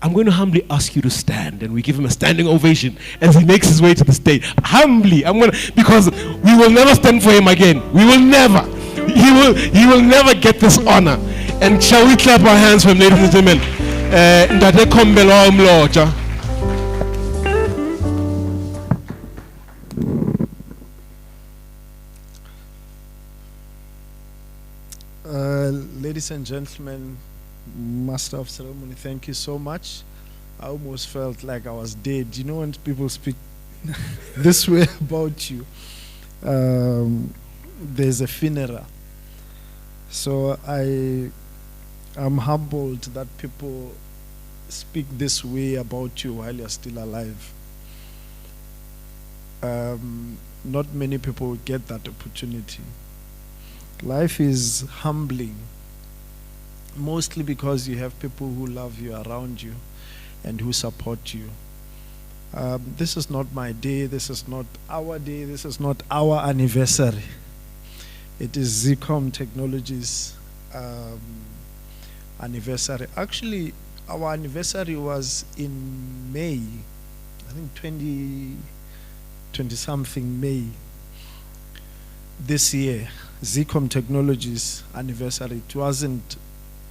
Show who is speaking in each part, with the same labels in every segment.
Speaker 1: I'm going to humbly ask you to stand, and we give him a standing ovation as he makes his way to the stage. Humbly, because we will never stand for him again. We will never. He will never get this honor. And shall we clap our hands for him, ladies and gentlemen?
Speaker 2: Ladies and gentlemen, Master of Ceremony, thank you so much. I almost felt like I was dead. You know when people speak this way about you, there's a funeral. So I'm humbled that people speak this way about you while you're still alive. Not many people get that opportunity. Life is humbling, mostly because you have people who love you around you and who support you. This is not my day, this is not our day, this is not our anniversary. It is Zeecom Technologies anniversary. Actually, our anniversary was in May, I think 20 something May this year. Zeecom Technologies anniversary. It wasn't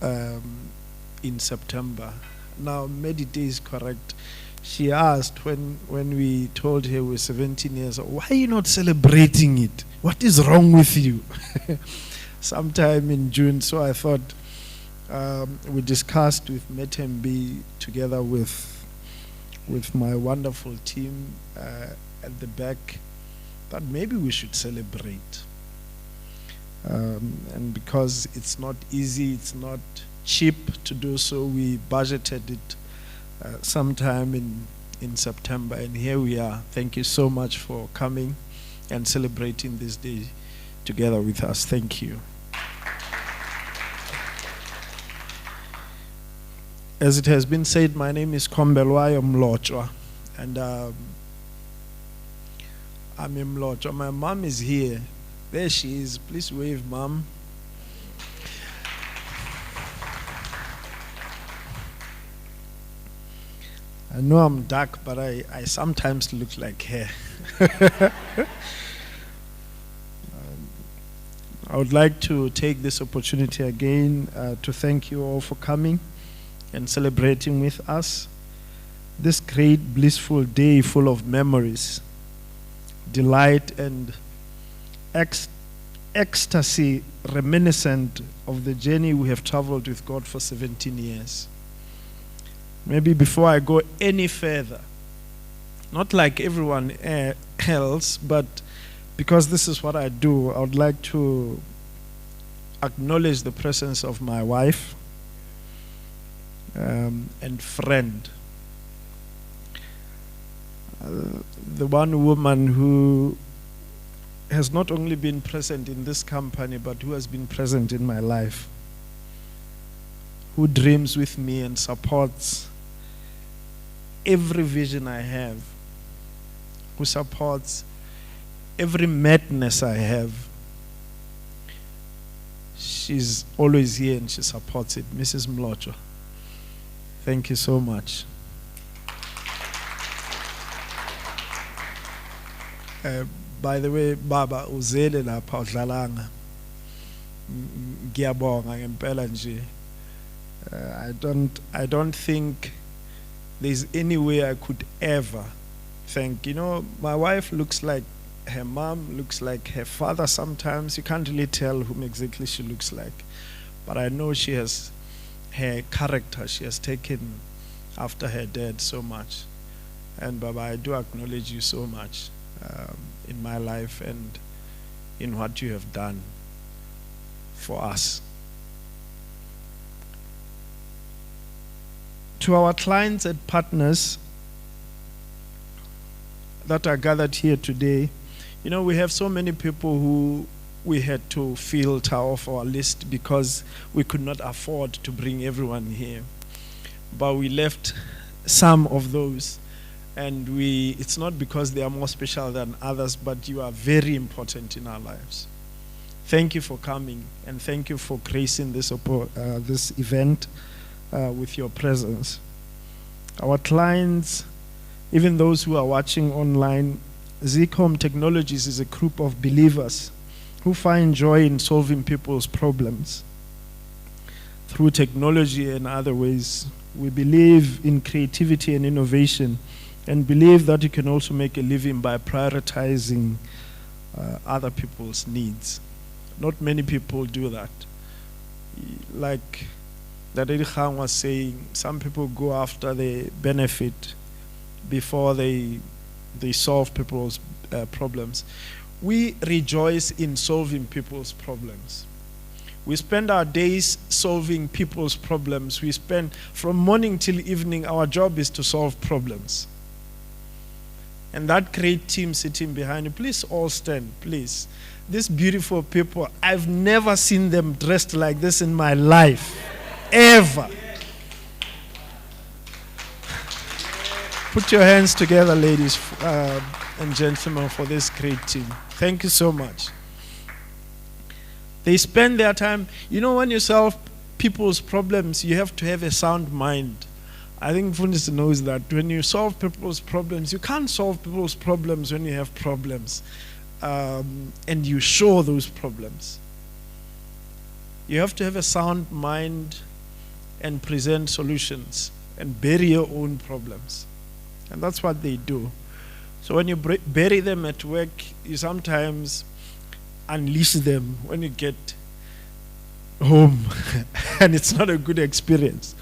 Speaker 2: in September. Now, Medite is correct. She asked when we told her we're 17 years old, why are you not celebrating it? What is wrong with you? Sometime in June. So I thought we discussed with Metembi together with my wonderful team at the back that maybe we should celebrate. And because it's not easy, it's not cheap to do so, we budgeted it sometime in September, and here we are. Thank you so much for coming and celebrating this day together with us. Thank you. As it has been said, my name is Kombelwayo Mlotshwa, and I'm in Mlotshwa. My mom is here. There she is. Please wave, Mom. I know I'm dark, but I sometimes look like her. I would like to take this opportunity again to thank you all for coming and celebrating with us this great blissful day full of memories, delight, and ecstasy reminiscent of the journey we have traveled with God for 17 years. Maybe before I go any further, not like everyone else, but because this is what I do, I would like to acknowledge the presence of my wife and friend. The one woman who has not only been present in this company, but who has been present in my life, who dreams with me and supports every vision I have, who supports every madness I have. She's always here and she supports it. Mrs. Mlotshwa, thank you so much. By the way, Baba uzele lapha udlalanga. Ngiyabonga ngempela nje. I don't think there's any way I could ever thank. You know, my wife looks like her mom, looks like her father sometimes. You can't really tell whom exactly she looks like. But I know she has her character. She has taken after her dad so much. And Baba, I do acknowledge you so much in my life and in what you have done for us. To our clients and partners that are gathered here today, you know, we have so many people who we had to filter off our list because we could not afford to bring everyone here. But we left some of those, and it's not because they are more special than others, but you are very important in our lives. Thank you for coming, and thank you for gracing this event with your presence. Our clients, even those who are watching online, Zeecom Technologies is a group of believers who find joy in solving people's problems through technology and other ways. We believe in creativity and innovation, and believe that you can also make a living by prioritizing other people's needs. Not many people do that. Like Daddy Khan was saying, some people go after the benefit before they solve people's problems. We rejoice in solving people's problems. We spend our days solving people's problems. We spend from morning till evening, our job is to solve problems. And that great team sitting behind you, please all stand, please. These beautiful people, I've never seen them dressed like this in my life, ever. Put your hands together, ladies and gentlemen, for this great team. Thank you so much. They spend their time, when you solve people's problems, you have to have a sound mind. I think Fundis knows that when you solve people's problems, you can't solve people's problems when you have problems. And you show those problems. You have to have a sound mind and present solutions and bury your own problems. And that's what they do. So when you bury them at work, you sometimes unleash them when you get home. And it's not a good experience.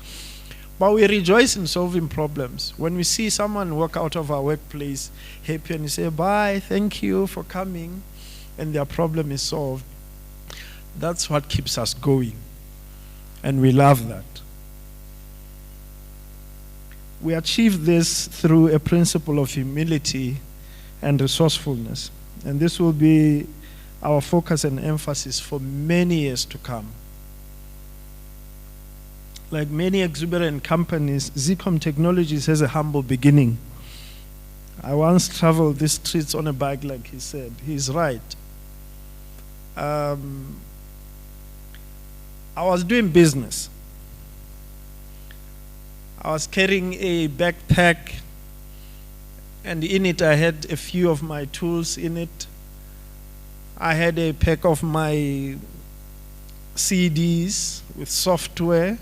Speaker 2: But we rejoice in solving problems. When we see someone walk out of our workplace happy and you say, bye, thank you for coming, and their problem is solved, that's what keeps us going. And we love that. We achieve this through a principle of humility and resourcefulness. And this will be our focus and emphasis for many years to come. Like many exuberant companies, Zeecom Technologies has a humble beginning. I once traveled these streets on a bike, like he said. He's right. I was doing business. I was carrying a backpack, and in it I had a few of my tools in it. I had a pack of my CDs with software.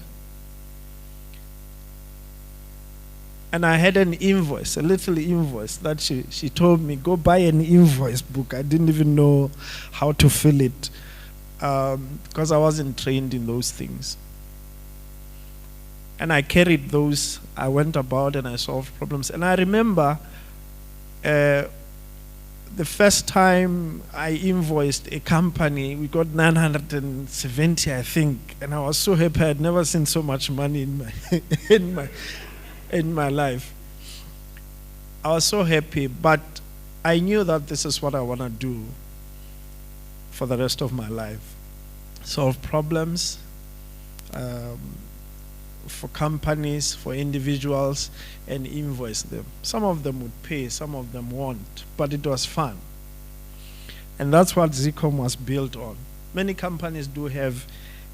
Speaker 2: And I had an invoice, a little invoice that she told me, go buy an invoice book. I didn't even know how to fill it because I wasn't trained in those things. And I carried those. I went about and I solved problems. And I remember the first time I invoiced a company, we got 970, I think. And I was so happy. I had never seen so much money in my life. I was so happy, but I knew that this is what I want to do for the rest of my life. Solve problems for companies, for individuals, and invoice them. Some of them would pay, some of them won't, but it was fun. And that's what Zeecom was built on. Many companies do have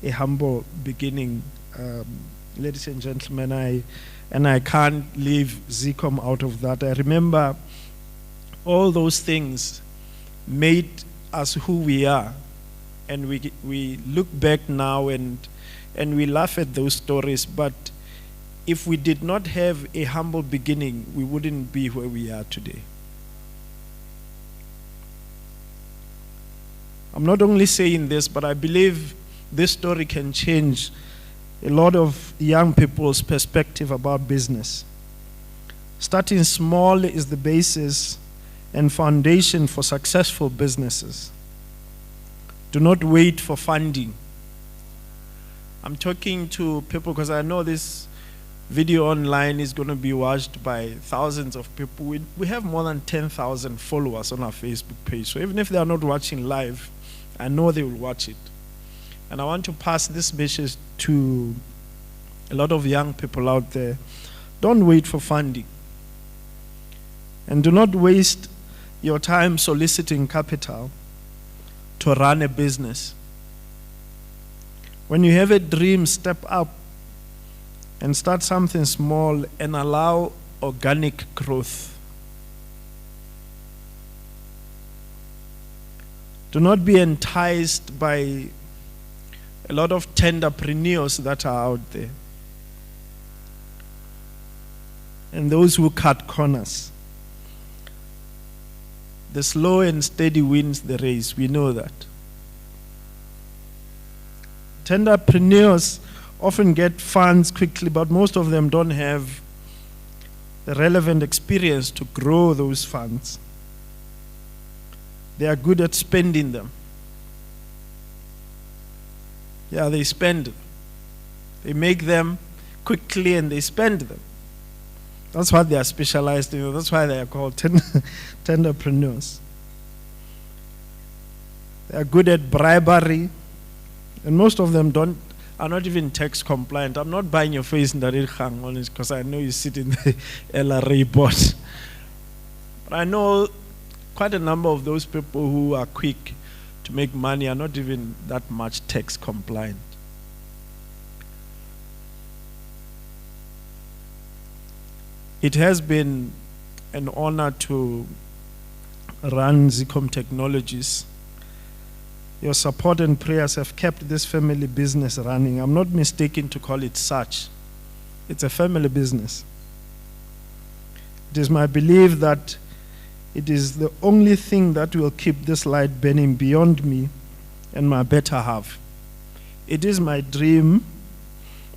Speaker 2: a humble beginning, ladies and gentlemen. I can't leave Zeecom out of that. I remember all those things made us who we are. And we look back now and we laugh at those stories. But if we did not have a humble beginning, we wouldn't be where we are today. I'm not only saying this, but I believe this story can change a lot of young people's perspective about business. Starting small is the basis and foundation for successful businesses. Do not wait for funding. I'm talking to people because I know this video online is going to be watched by thousands of people. We have more than 10,000 followers on our Facebook page. So even if they are not watching live, I know they will watch it. And I want to pass this message to a lot of young people out there. Don't wait for funding. And do not waste your time soliciting capital to run a business. When you have a dream, step up and start something small and allow organic growth. Do not be enticed by a lot of tenderpreneurs that are out there and those who cut corners. The slow and steady wins the race. We know that. Tenderpreneurs often get funds quickly, but most of them don't have the relevant experience to grow those funds. They are good at spending them. Yeah, they spend them. They make them quickly and they spend them. That's what they are specialized in. That's why they are called tenderpreneurs. They are good at bribery, and most of them are not even tax compliant. I'm not buying your face in the Rirkhang, honest, because I know you sit in the LRA board. But I know quite a number of those people who are quick to make money are not even that much tax compliant. It has been an honor to run Zeecom Technologies. Your support and prayers have kept this family business running. I'm not mistaken to call it such. It's a family business. It is my belief that it is the only thing that will keep this light burning beyond me and my better half. It is my dream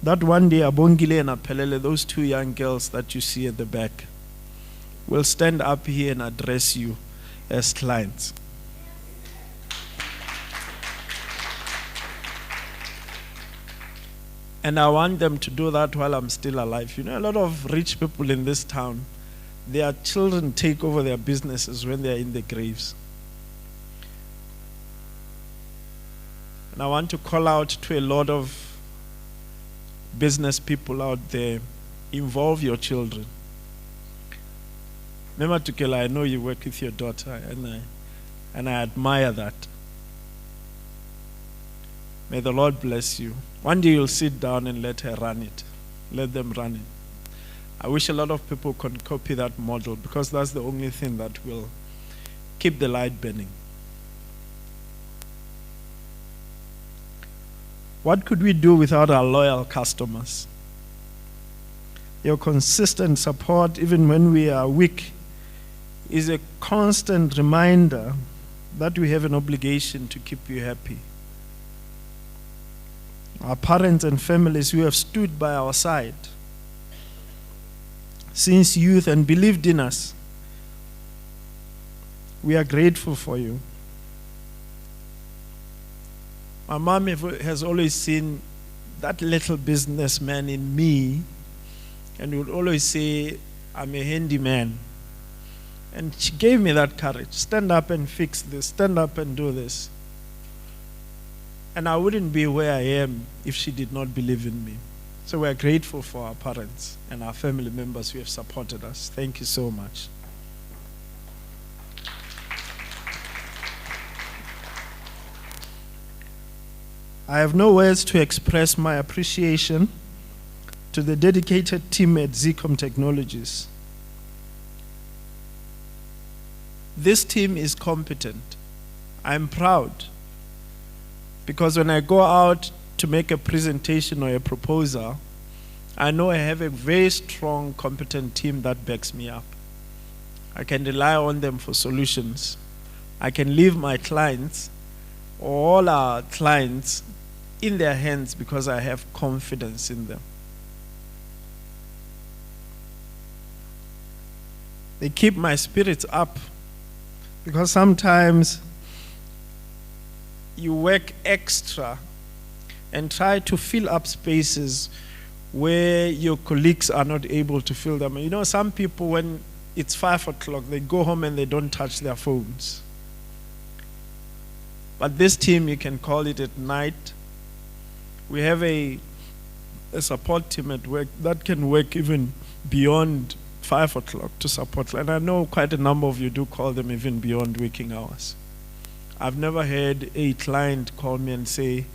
Speaker 2: that one day Abongile and Apelele, those two young girls that you see at the back, will stand up here and address you as clients. And I want them to do that while I'm still alive. You know, a lot of rich people in this town, their children take over their businesses when they're in the graves. And I want to call out to a lot of business people out there, involve your children. Mema Tukela, I know you work with your daughter, and I admire that. May the Lord bless you. One day you'll sit down and let her run it. Let them run it. I wish a lot of people can copy that model, because that's the only thing that will keep the light burning. What could we do without our loyal customers? Your consistent support, even when we are weak, is a constant reminder that we have an obligation to keep you happy. Our parents and families who have stood by our side since youth and believed in us, we are grateful for you. My mom has always seen that little businessman in me, and would always say, I'm a handyman. And she gave me that courage. Stand up and fix this. Stand up and do this. And I wouldn't be where I am if she did not believe in me. So we're grateful for our parents and our family members who have supported us. Thank you so much. I have no words to express my appreciation to the dedicated team at Zeecom Technologies. This team is competent. I'm proud, because when I go out to make a presentation or a proposal, I know I have a very strong, competent team that backs me up. I can rely on them for solutions. I can leave my clients, all our clients, in their hands because I have confidence in them. They keep my spirits up, because sometimes you work extra and try to fill up spaces where your colleagues are not able to fill them. You know, some people, when it's 5 o'clock, they go home and they don't touch their phones. But this team, you can call it at night. We have a support team at work that can work even beyond 5 o'clock to support. And I know quite a number of you do call them even beyond working hours. I've never had a client call me and say,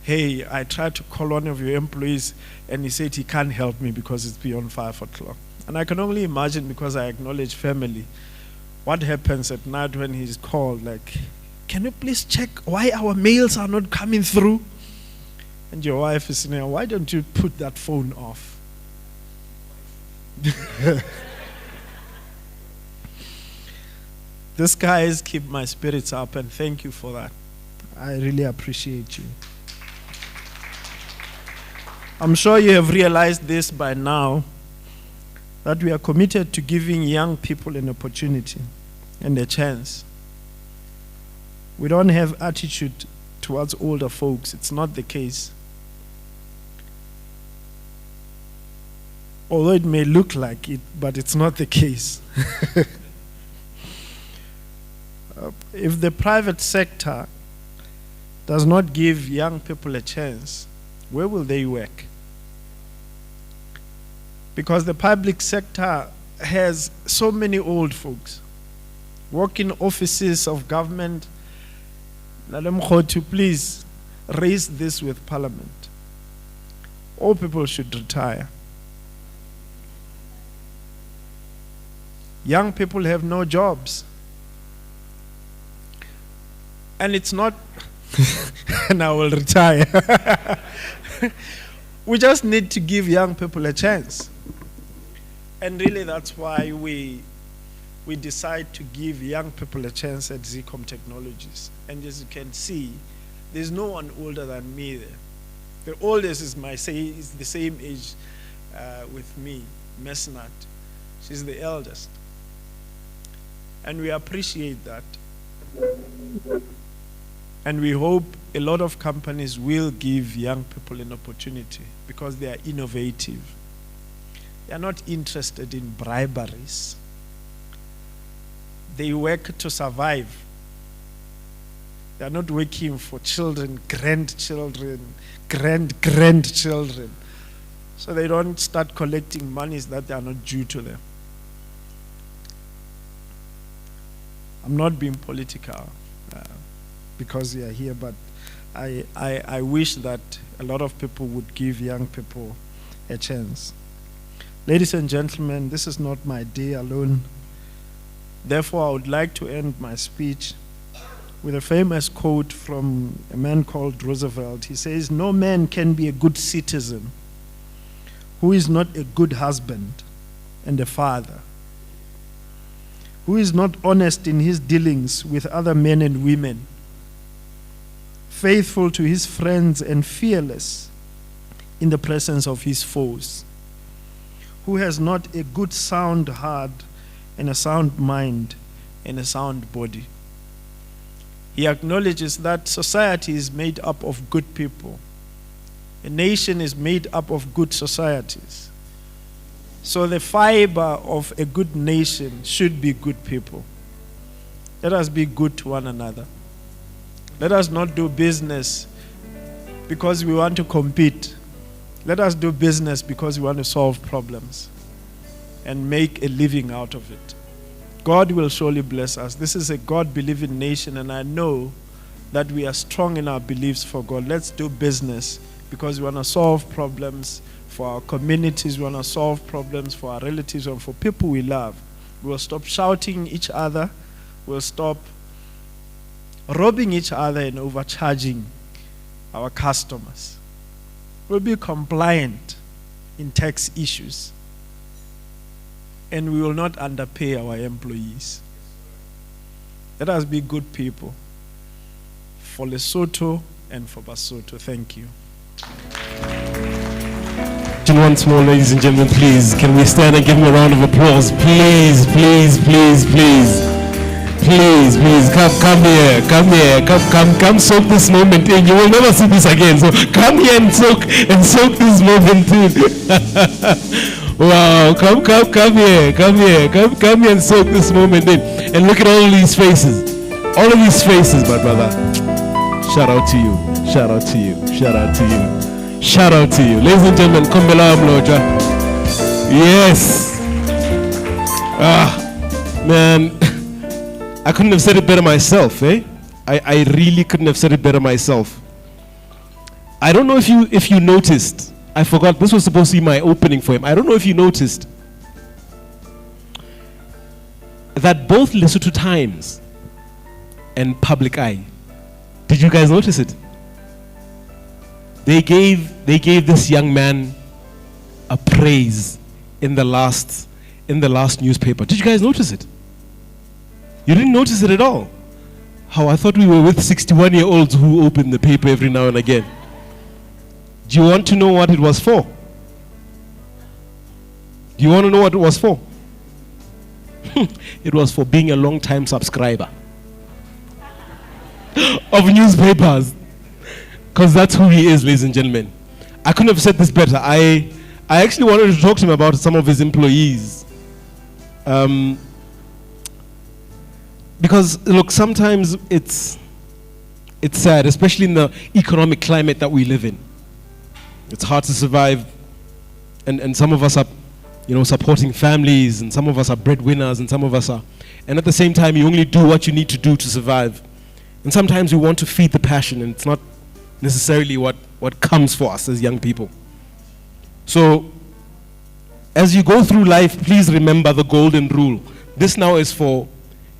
Speaker 2: hey, I tried to call one of your employees and he said he can't help me because it's beyond 5 o'clock. And I can only imagine, because I acknowledge family, what happens at night when he's called, like, can you please check why our mails are not coming through? And your wife is saying, why don't you put that phone off? These guys keep my spirits up, and thank you for that. I really appreciate you. I'm sure you have realized this by now, that we are committed to giving young people an opportunity and a chance. We don't have attitude towards older folks. It's not the case. Although it may look like it, but it's not the case. If the private sector does not give young people a chance, where will they work? Because the public sector has so many old folks work in offices of government. To please raise this with Parliament. All people should retire. Young people have no jobs. And it's not, and I will retire. We just need to give young people a chance. And really that's why we decide to give young people a chance at Zeecom Technologies. And as you can see, there's no one older than me there. The oldest is the same age with me, Mesnat. She's the eldest. And we appreciate that. And we hope a lot of companies will give young people an opportunity because they are innovative. They are not interested in briberies. They work to survive. They are not working for children, grandchildren, grandchildren. So they don't start collecting monies that are not due to them. I'm not being political because you are here, but I wish that a lot of people would give young people a chance. Ladies and gentlemen, this is not my day alone. Therefore, I would like to end my speech with a famous quote from a man called Roosevelt. He says, "No man can be a good citizen who is not a good husband and a father, who is not honest in his dealings with other men and women, faithful to his friends and fearless in the presence of his foes, who has not a good sound heart and a sound mind and a sound body." He acknowledges that society is made up of good people. A nation is made up of good societies. So the fiber of a good nation should be good people. Let us be good to one another. Let us not do business because we want to compete. Let us do business because we want to solve problems and make a living out of it. God will surely bless us. This is a God-believing nation, and I know that we are strong in our beliefs for God. Let's do business because we want to solve problems for our communities. We want to solve problems for our relatives and for people we love. We'll stop shouting each other. We'll stop robbing each other and overcharging our customers. We'll be compliant in tax issues. And we will not underpay our employees. Let us be good people for Lesotho and for Basotho. Thank you.
Speaker 1: Once more, ladies and gentlemen, please, can we stand and give him a round of applause? Please, please, please, please. Please, please, come here, come soak this moment in. You will never see this again. So come here and soak this moment in. Wow, come here and soak this moment in. And look at all of these faces. All of these faces, my brother. Shout out to you. Shout out to you. Shout out to you. Shout out to you. Ladies and gentlemen, Kumbela Mloja. Yes. Man. I couldn't have said it better myself, eh? I really couldn't have said it better myself. I don't know if you noticed. I forgot, this was supposed to be my opening for him. I don't know if you noticed that both Lesotho Times and Public Eye, did you guys notice it? They gave this young man a praise in the last newspaper. Did you guys notice it? You didn't notice it at all? How I thought we were with 61-year-olds who open the paper every now and again. Do you want to know what it was for? Do you want to know what it was for? It was for being a long-time subscriber of newspapers. Because that's who he is, ladies and gentlemen. I couldn't have said this better. I actually wanted to talk to him about some of his employees. Because, look, sometimes it's sad, especially in the economic climate that we live in. It's hard to survive. And some of us are, supporting families, and some of us are breadwinners, and some of us are. And at the same time, you only do what you need to do to survive. And sometimes we want to feed the passion, and it's not necessarily what comes for us as young people. So, as you go through life, please remember the golden rule. This now is for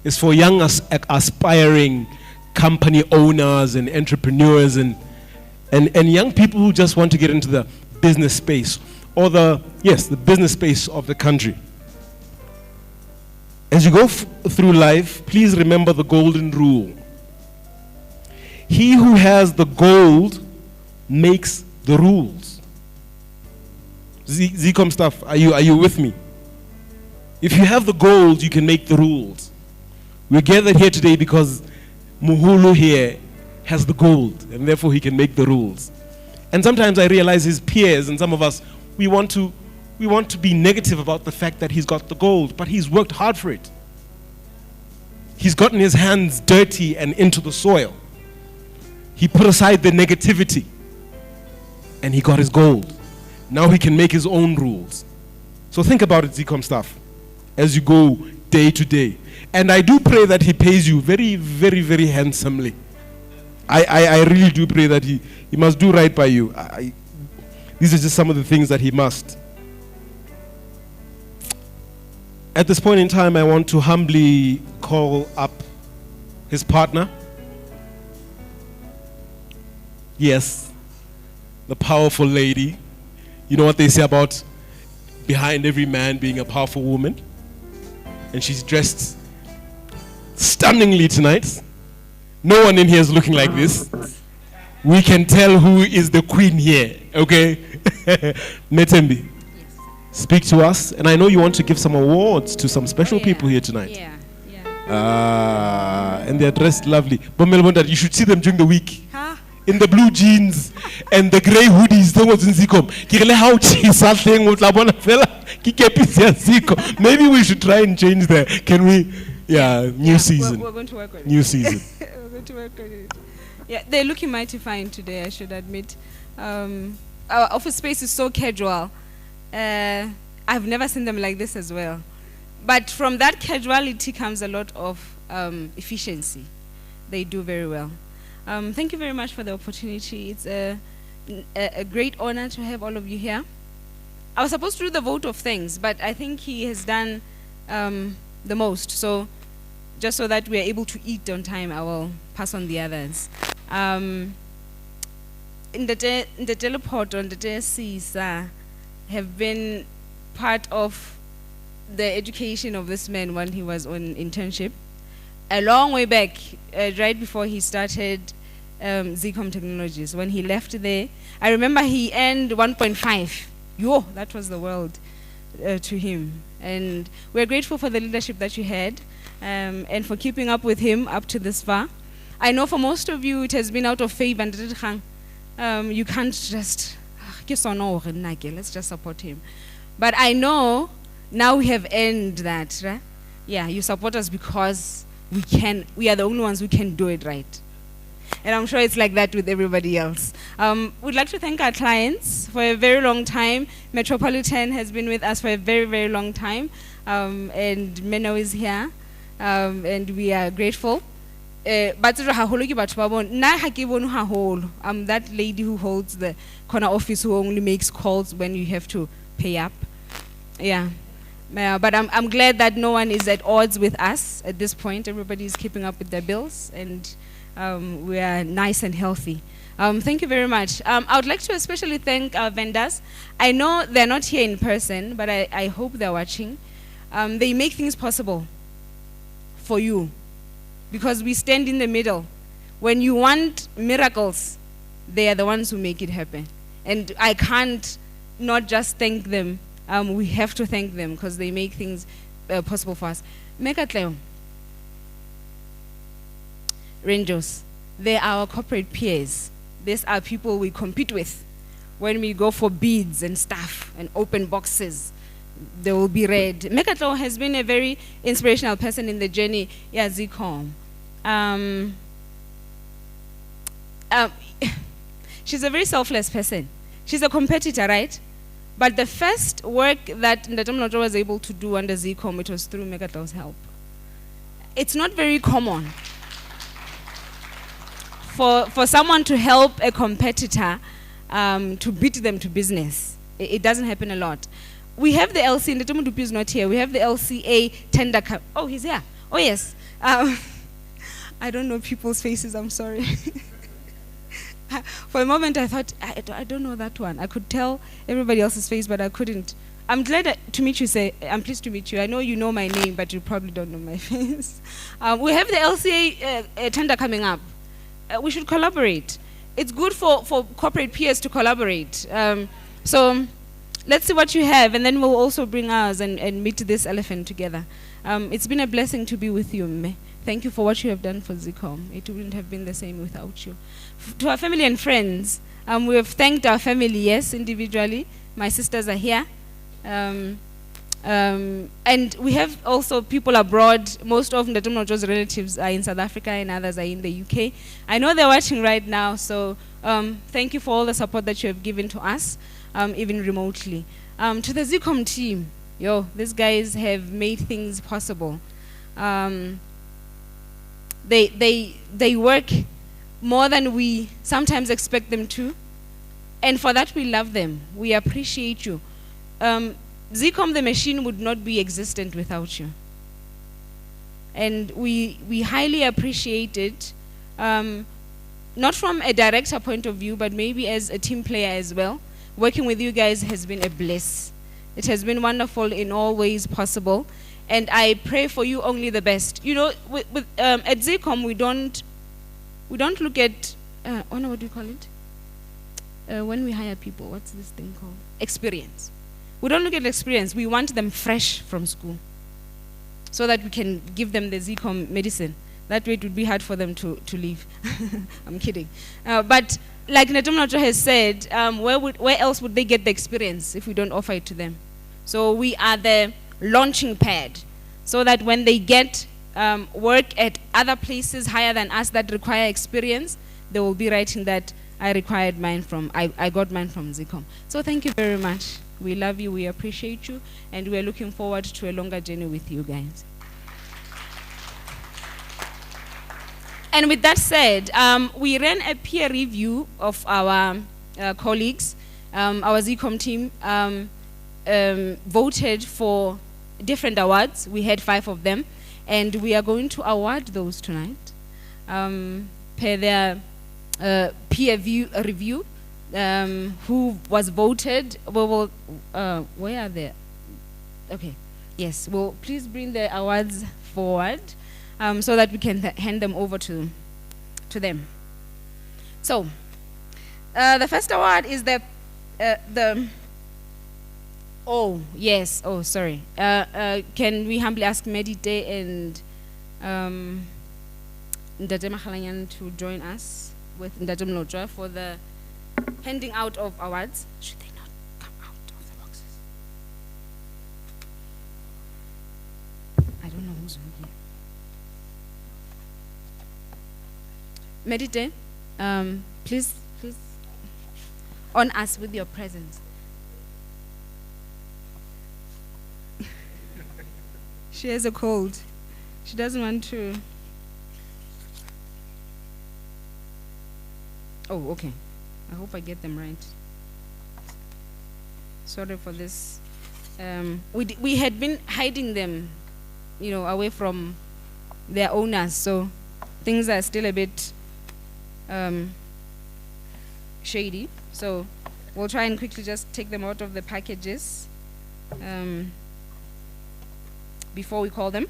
Speaker 1: young aspiring company owners and entrepreneurs and young people who just want to get into the business space or the business space of the country. As you go through life, please remember the golden rule. He who has the gold makes the rules. Zeecom stuff, are you with me? If you have the gold, you can make the rules. We're gathered here today because Muhulu here has the gold, and therefore he can make the rules. And sometimes I realize his peers and some of us, we want to be negative about the fact that he's got the gold, but he's worked hard for it. He's gotten his hands dirty and into the soil. He put aside the negativity and he got his gold. Now he can make his own rules. So think about it, Zeecom staff, as you go day to day. And I do pray that he pays you very, very, very handsomely. I really do pray that he must do right by you. These are just some of the things that he must. At this point in time, I want to humbly call up his partner. Yes, the powerful lady. You know what they say about behind every man being a powerful woman? And she's dressed stunningly tonight. No one in here is looking like this. We can tell who is the queen here, okay? Metembi, speak to us. And I know you want to give some awards to some special people here tonight.
Speaker 3: Yeah.
Speaker 1: And they're dressed lovely. But Melbourne, you should see them during the week.
Speaker 3: Huh?
Speaker 1: In the blue jeans and the grey hoodies. Maybe we should try and change that. Can we? Yeah, new season.
Speaker 3: We're going to work on it.
Speaker 1: New season.
Speaker 3: We're going to work on it. Yeah, they're looking mighty fine today, I should admit. Our office space is so casual. I've never seen them like this as well. But from that casuality comes a lot of efficiency. They do very well. Thank you very much for the opportunity. It's a great honor to have all of you here. I was supposed to do the vote of thanks, but I think he has done the most. So just so that we are able to eat on time, I will pass on the others. In the teleport on the DSCs have been part of the education of this man when he was on internship. A long way back, right before he started Zeecom Technologies. When he left there, I remember he earned 1.5. Yo, that was the world to him. And we're grateful for the leadership that you had and for keeping up with him up to this far. I know for most of you it has been out of favor. You can't just, let's just support him. But I know now we have earned that. Right? Yeah, you support us because we are the only ones who can do it right. And I'm sure it's like that with everybody else. We'd like to thank our clients for a very long time. Metropolitan has been with us for a very, very long time. And Menno is here. And we are grateful. But I'm that lady who holds the corner office who only makes calls when you have to pay up. Yeah. But I'm glad that no one is at odds with us at this point. Everybody is keeping up with their bills, and we are nice and healthy. Thank you very much. I would like to especially thank our vendors. I know they're not here in person, but I hope they're watching. They make things possible for you, because we stand in the middle. When you want miracles, they are the ones who make it happen. And I can't not just thank them. We have to thank them because they make things possible for us. Mekatleo, Rangers, they are our corporate peers. These are people we compete with. When we go for bids and stuff and open boxes, they will be read. Mekatleo has been a very inspirational person in the journey. Yeah, Zeecom. She's a very selfless person. She's a competitor, right? But the first work that Ndatamlojo was able to do under Zeecom, it was through Megatle's help. It's not very common for someone to help a competitor to beat them to business. It doesn't happen a lot. We have the LC, Ndatamudupi is not here. We have the LCA tender. Oh, he's here. Oh, yes. I don't know people's faces, I'm sorry. For a moment, I thought, I don't know that one. I could tell everybody else's face, but I couldn't. I'm glad to meet you, say. I'm pleased to meet you. I know you know my name, but you probably don't know my face. We have the LCA tender coming up. We should collaborate. It's good for corporate peers to collaborate. So let's see what you have, and then we'll also bring ours and meet this elephant together. It's been a blessing to be with you, Mme. Thank you for what you have done for Zeecom. It wouldn't have been the same without you. To our family and friends, we have thanked our family, yes, individually. My sisters are here. And we have also people abroad. Most of Ndatamnojo's relatives are in South Africa and others are in the UK. I know they're watching right now, so thank you for all the support that you have given to us, even remotely. To the Zeecom team, these guys have made things possible. They work more than we sometimes expect them to, and for that we love them. We appreciate you. Zeecom the machine would not be existent without you, and we highly appreciate it, not from a director point of view, but maybe as a team player as well. Working with you guys has been a bliss. It has been wonderful in all ways possible. And I pray for you only the best. You know, at Zeecom, we don't look at, what do you call it? When we hire people, what's this thing called? Experience. We don't look at experience. We want them fresh from school so that we can give them the Zeecom medicine. That way it would be hard for them to leave. I'm kidding. But like Ndatamnojo has said, where else would they get the experience if we don't offer it to them? So we are the launching pad, so that when they get work at other places higher than us that require experience, they will be writing that I got mine from Zeecom. So thank you very much. We love you, we appreciate you, and we are looking forward to a longer journey with you guys. And with that said, we ran a peer review of our colleagues. Our Zeecom team voted for different awards. We had 5 of them, and we are going to award those tonight per their peer review. Who was voted? Where are they? Okay, yes. Well, please bring the awards forward so that we can hand them over to them. So, the first award is the oh, yes. Oh, sorry. Can we humbly ask Medite and Ndate Makhalanyan to join us with Ndate Mlotshwa for the handing out of awards? Should they not come out of the boxes? I don't know who's here. Medite, please on us with your presence. She has a cold. She doesn't want to. Oh, okay. I hope I get them right. Sorry for this. We had been hiding them, away from their owners. So things are still a bit shady. So we'll try and quickly just take them out of the packages before we call them.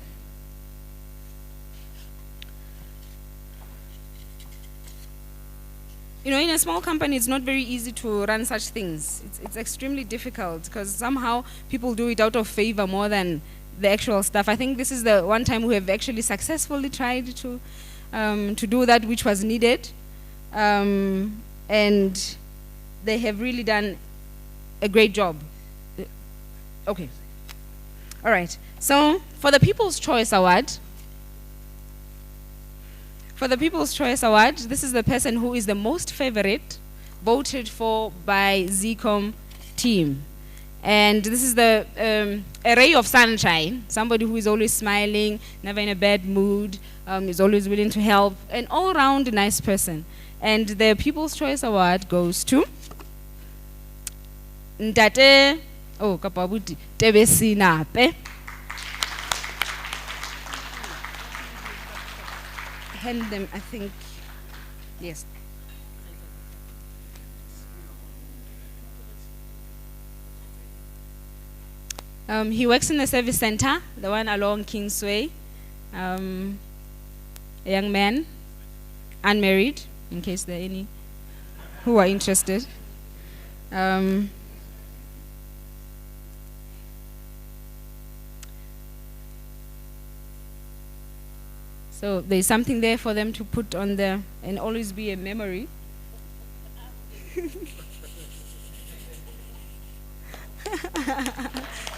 Speaker 3: In a small company, it's not very easy to run such things. It's extremely difficult because somehow people do it out of favor more than the actual stuff. I think this is the one time we have actually successfully tried to do that which was needed. And they have really done a great job. Okay. All right. So for the People's Choice Award, this is the person who is the most favorite, voted for by Zeecom team. And this is the a ray of sunshine, somebody who is always smiling, never in a bad mood, is always willing to help, an all-round nice person. And the People's Choice Award goes to Ntate, Kapabuti, Tebesinape. Hand them, I think, yes. He works in the service center, the one along Kingsway. A young man, unmarried, in case there are any who are interested. So there's something there for them to put on there and always be a memory.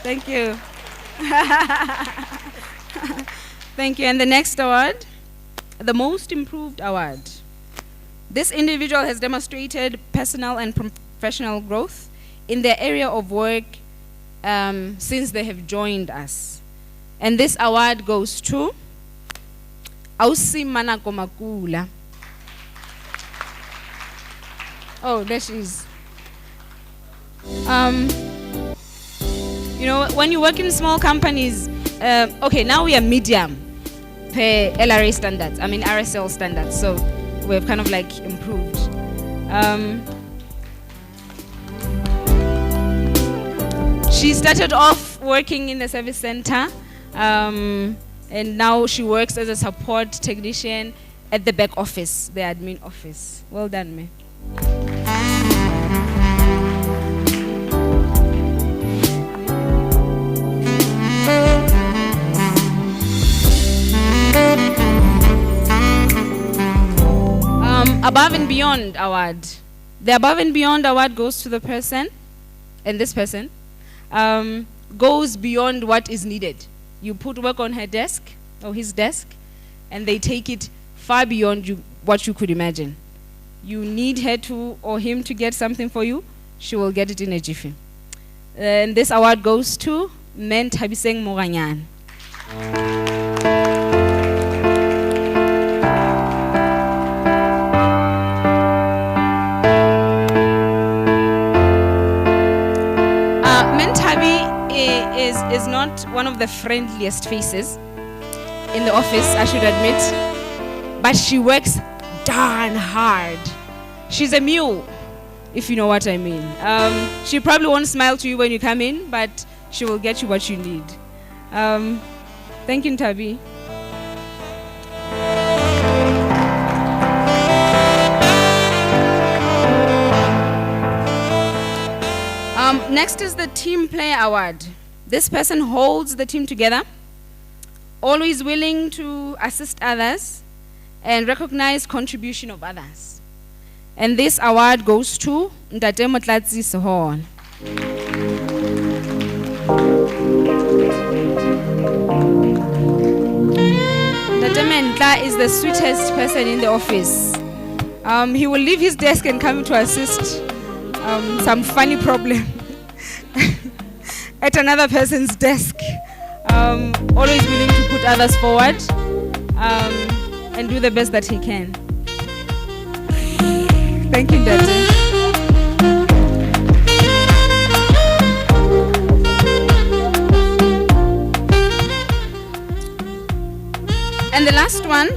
Speaker 3: Thank you. Thank you. And the next award, the Most Improved Award. This individual has demonstrated personal and professional growth in their area of work since they have joined us. And this award goes to Ausi Manako Makula. Oh, there she is. When you work in small companies, now we are medium per LRA standards, RSL standards, so we've kind of like improved. She started off working in the service center, and now she works as a support technician at the back office, the admin office. Well done, me. Above and Beyond Award. The Above and Beyond Award goes to the person, and this person goes beyond what is needed. You put work on her desk, or his desk, and they take it far beyond what you could imagine. You need her to, or him to get something for you, she will get it in a jiffy. And this award goes to Men Thabiseng Moranyan. Is not one of the friendliest faces in the office, I should admit, but she works darn hard. She's a mule, if you know what I mean. She probably won't smile to you when you come in, but she will get you what you need. Thank you, Ntabi. Next is the Team Player Award. This person holds the team together, always willing to assist others and recognize contribution of others. And this award goes to Ntate Motlatsi Sohon. Ntate Mentla is the sweetest person in the office. He will leave his desk and come to assist some funny problem at another person's desk. Always willing to put others forward and do the best that he can. Thank you, Dr. And the last one,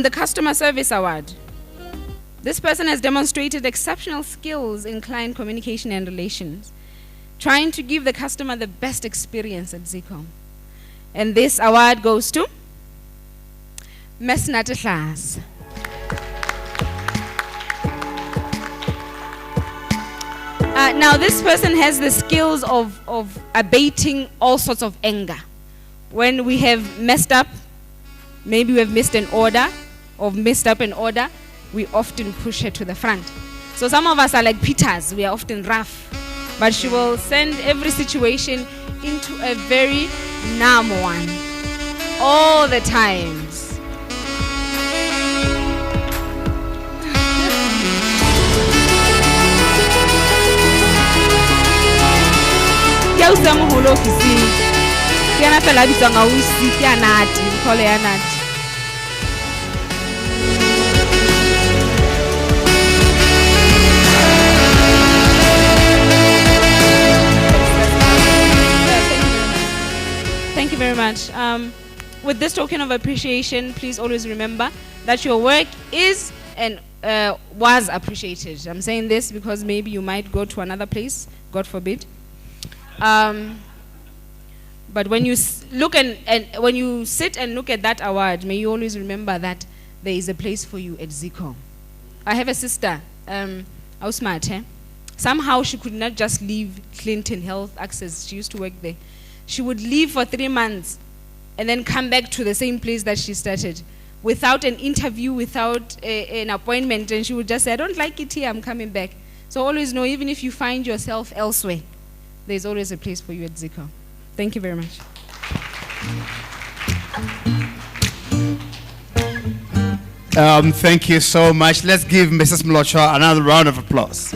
Speaker 3: the Customer Service Award. This person has demonstrated exceptional skills in client communication and relations, trying to give the customer the best experience at Zeecom. And this award goes to Ms. Natasha. Now, this person has the skills of abating all sorts of anger. When we have messed up, maybe we have missed an order or messed up an order, we often push her to the front. So some of us are like Peters, we are often rough. But she will send every situation into a very numb one. All the times. Thank you very much. With this token of appreciation, please always remember that your work is and was appreciated. I'm saying this because maybe you might go to another place, God forbid. But when you look and when you sit and look at that award, may you always remember that there is a place for you at Zeecom. I have a sister, how smart, eh? Somehow she could not just leave Clinton Health Access. She used to work there. She would leave for 3 months and then come back to the same place that she started without an interview, without an appointment. And she would just say, I don't like it here, I'm coming back. So always know, even if you find yourself elsewhere, there's always a place for you at Zeecom. Thank you very much.
Speaker 4: Thank you so much. Let's give Mrs. Mlocha another round of applause.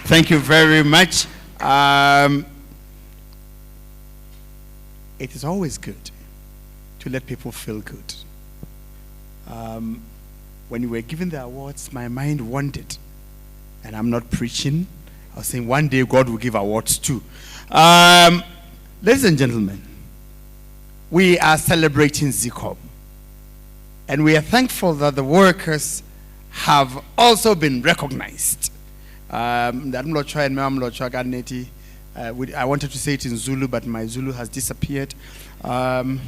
Speaker 4: Thank you very much. It is always good to let people feel good. When you were given the awards, my mind wandered. And I'm not preaching. I was saying one day God will give awards too. Ladies and gentlemen, we are celebrating Zeecom. And we are thankful that the workers have also been recognized. I wanted to say it in Zulu, but my Zulu has disappeared. You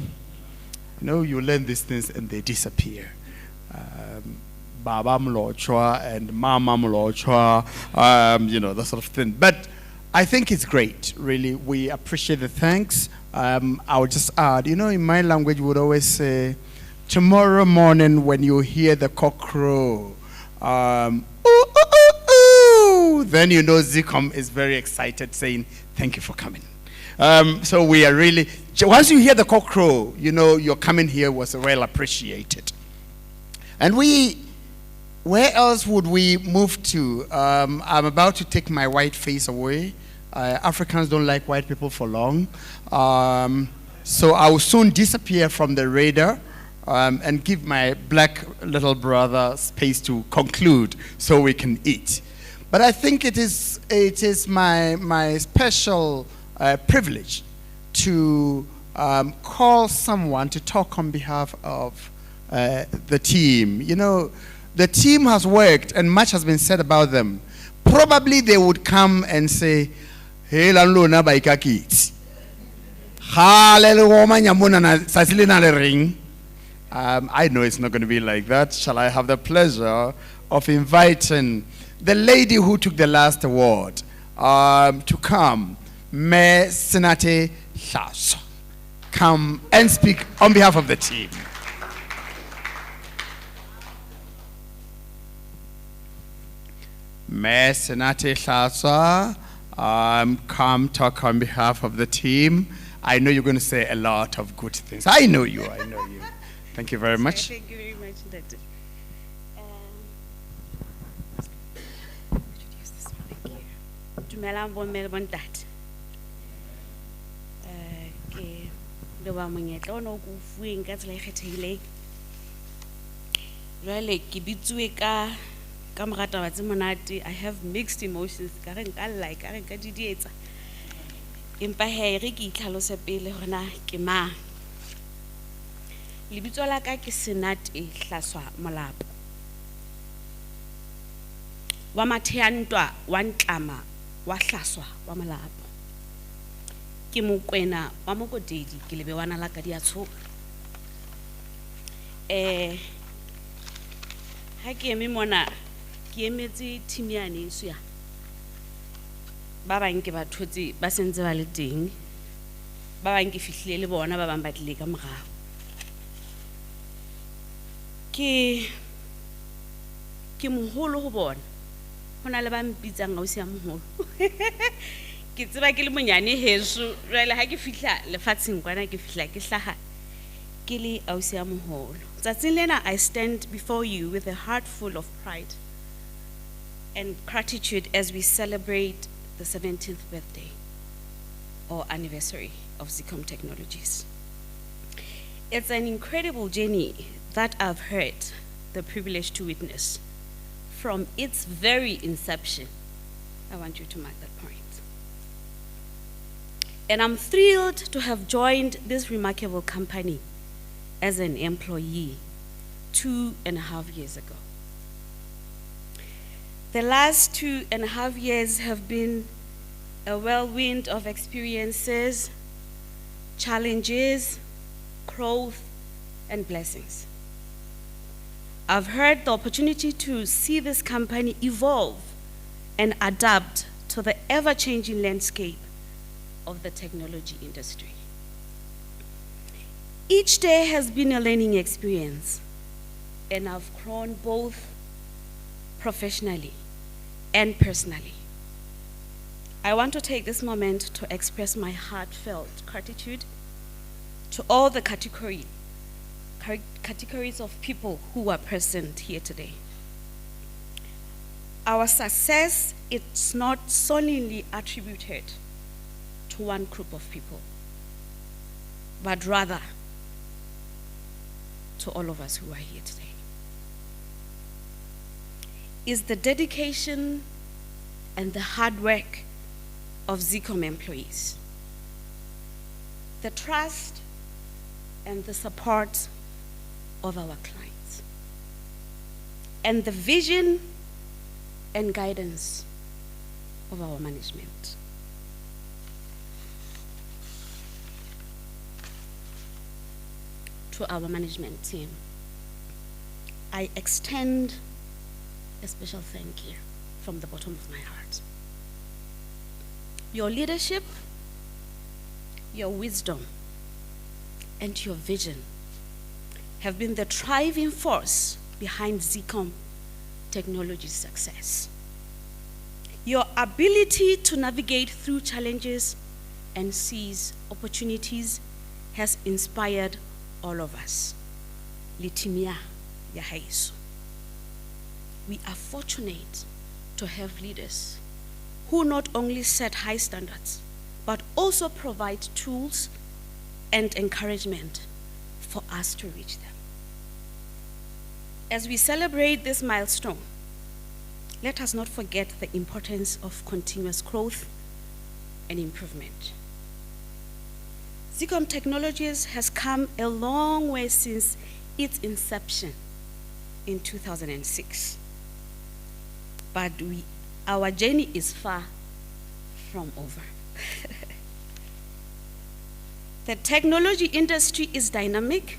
Speaker 4: learn these things and they disappear. Baba Mlochwa and Mama Mlochwa, that sort of thing. But I think it's great, really. We appreciate the thanks. I would just add, in my language, we would always say, tomorrow morning when you hear the cock crow, ooh, then you know Zeecom is very excited, saying, thank you for coming. So we are really, once you hear the cock crow, your coming here was well appreciated. And where else would we move to? I'm about to take my white face away. Africans don't like white people for long. So I will soon disappear from the radar and give my black little brother space to conclude so we can eat. But I think it is my special privilege to call someone to talk on behalf of the team. The team has worked and much has been said about them. Probably they would come and say, hey, Lanlona by Kakit. I know it's not going to be like that. Shall I have the pleasure of inviting the lady who took the last award to come, Me Senate Shaso, come and speak on behalf of the team. Me Senate Shaso, come talk on behalf of the team. I know you're going to say a lot of good things. I know you. Thank you very much.
Speaker 5: Thank you very much, Doctor. Introduce this one. Thank you. Dumelang bomme le bontate. Ke le ba monyetla ona o go fueng ka tsela e kgethehileng. Jwale ke bitsuwe ka mora taba tse monate. I have mixed emotions. Ka re nka lla, ka re nka didietsa. Empa he re ke itlhalose pele hore na ke mang. Lebitso la ka ke Senate Hlaswa Molapo. Wa Matheantwa wa Ntlama wa Hlaswa wa Molapo. Ke Mokwena wa Mokotedi ke lebewana la ka dia tshoka. Ha ke eme mona ke emetse team yane so ya. Ba bang ke ba thotse ba sentse ba le teng. Ba bang ke fihlile le bona ba bang ba tlile ka morao. Ke moholo ho bona. Hona le ba mpitsang ausi ya moholo. Ke tseba ke le monyane heso jwale ha ke fihla lefatsheng kwana ke fihla ke hlaha ke le ausi ya moholo. Tsatsing lena I stand before you with a heart full of pride and gratitude as we celebrate the 17th birthday or anniversary of Zeecom Technologies. It's an incredible journey that I've had the privilege to witness from its very inception. I want you to mark that point. And I'm thrilled to have joined this remarkable company as an employee 2.5 years ago. The last 2.5 years have been a whirlwind of experiences, challenges, growth, and blessings. I've had the opportunity to see this company evolve and adapt to the ever-changing landscape of the technology industry. Each day has been a learning experience, and I've grown both professionally and personally. I want to take this moment to express my heartfelt gratitude to all the categories of people who are present here today. Our success is not solely attributed to one group of people, but rather to all of us who are here today. Is the dedication and the hard work of Zeecom employees, the trust and the support of our clients, and the vision and guidance of our management. To our management team, I extend a special thank you from the bottom of my heart. Your leadership, your wisdom, and your vision have been the driving force behind Zeecom Technology's success. Your ability to navigate through challenges and seize opportunities has inspired all of us. Litimia ya haiso. We are fortunate to have leaders who not only set high standards, but also provide tools and encouragement for us to reach them. As we celebrate this milestone, let us not forget the importance of continuous growth and improvement. Zeecom Technologies has come a long way since its inception in 2006. But our journey is far from over. The technology industry is dynamic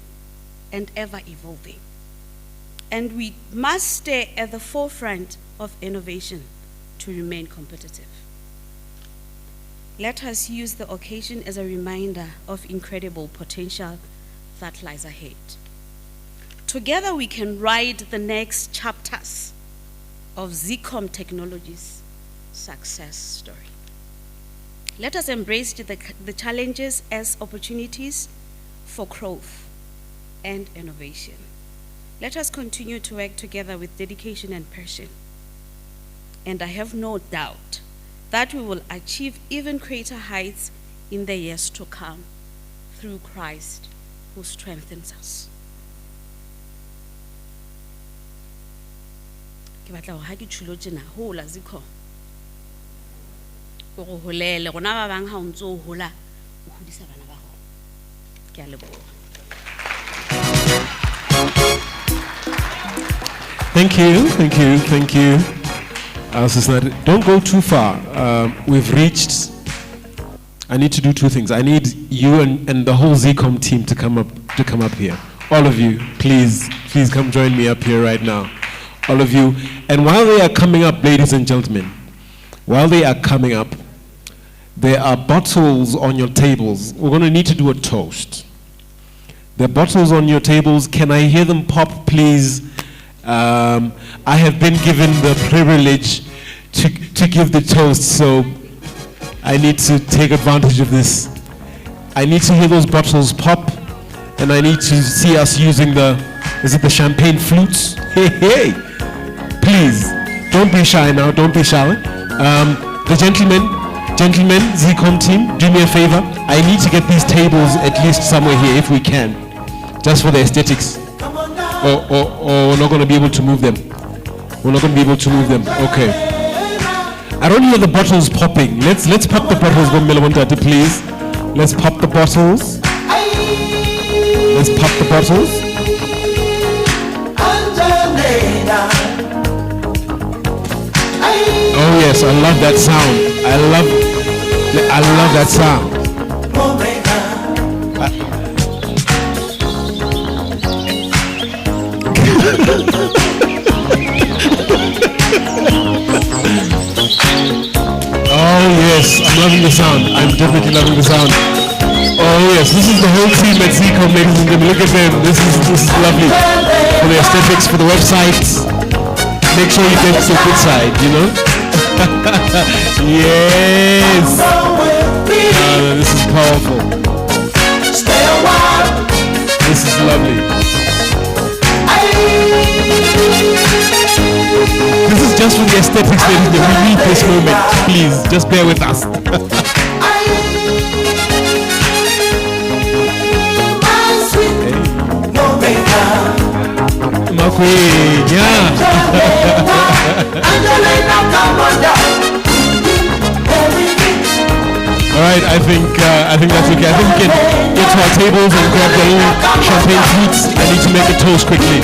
Speaker 5: and ever evolving, and we must stay at the forefront of innovation to remain competitive. Let us use the occasion as a reminder of incredible potential that lies ahead. Together we can write the next chapters of Zeecom Technologies' success story. Let us embrace the challenges as opportunities for growth and innovation. Let us continue to work together with dedication and passion. And I have no doubt that we will achieve even greater heights in the years to come through Christ who strengthens us. ke batla go ha ke tšhulo tjena hola Zeecom o go holele gona ba bang ha o ntse o hola o hodisa bana ba go ke a leboga.
Speaker 1: Thank you, thank you, thank you. Sister, don't go too far. We've reached. I need to do two things. I need you and the whole Zeecom team to come up here. All of you, please come join me up here right now. All of you. And while they are coming up, ladies and gentlemen, while they are coming up, there are bottles on your tables. We're going to need to do a toast. There are bottles on your tables. Can I hear them pop, please? I have been given the privilege to give the toast, so I need to take advantage of this. I need to hear those bottles pop, and I need to see us using is it the champagne flutes? Hey, hey! Please, don't be shy now, don't be shy. The gentlemen, Zeecom team, do me a favor. I need to get these tables at least somewhere here if we can, just for the aesthetics. Or we're not going to be able to move them. We're not going to be able to move them. Okay. I don't hear the bottles popping. Let's pop the bottles, please. Let's pop the bottles. Let's pop the bottles. Oh yes, I love that sound. I love that sound. Oh yes, I'm loving the sound. I'm definitely loving the sound. Oh yes, this is the whole team at Zeecom, ladies and gentlemen. Look at them. This is lovely. For the aesthetics, for the websites. Make sure you get the good side, you know? Yes. This is powerful. This is lovely. This is just for the aesthetics, ladies and gentlemen. We need this moment. Please, just bear with us. All right, I think that's okay. I think we can get to our tables and grab the little champagne flutes. I need to make a toast quickly.